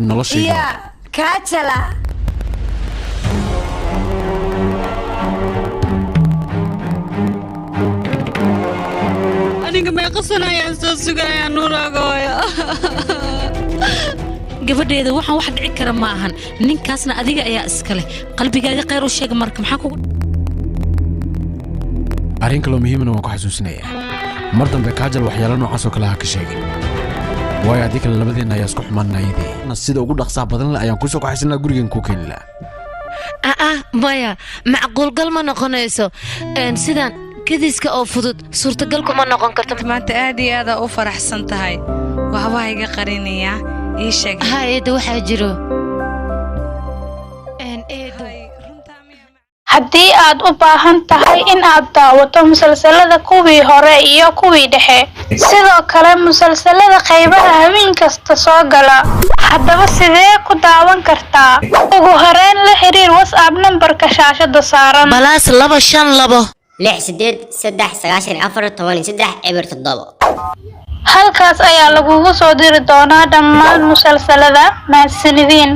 tahay noloshayda يا كاتلا أنا ما قصنا يا أستاذ يا نورا قوية gabadheeda waxaan wax dhici kara ma ahan ninkaasna adiga ayaa iska leh qalbigaaga qeyr u sheeg marka maxaa kugu arrin kale oo muhiim ah waan ku xasuusinayaa mar dambe kaajal waxyaalo noocaas oo kale ha ka sheegin waayo haddii kale labadeena ayaa isku xumaanaydee sida ugu dhaqsaha badan leh ayaan ku soo kaxaysan lahaa gurigan ku keeni lahaa maya macquul gal ma noqonayso sidaan kadiska oo fudud suurtagal kuma noqon karto maanta aad iyo aad u faraxsan tahay waxba iga qarinaya ii sheeg eedo waxaa jiro haddii aad u baahan tahay in aad daawato musalsalada kuwii hore iyo kuwii dhexe sidoo kale musalsalada qaybaha habeen kasta soo gala haddaba sidee ku daawan kartaa ugu horeyn la xiriir WhatsApp nambarka shaashada saaran balaas 252 halkaas ayaa lagugu soo diri doonaa dhammaan musalsalada mahadsanidin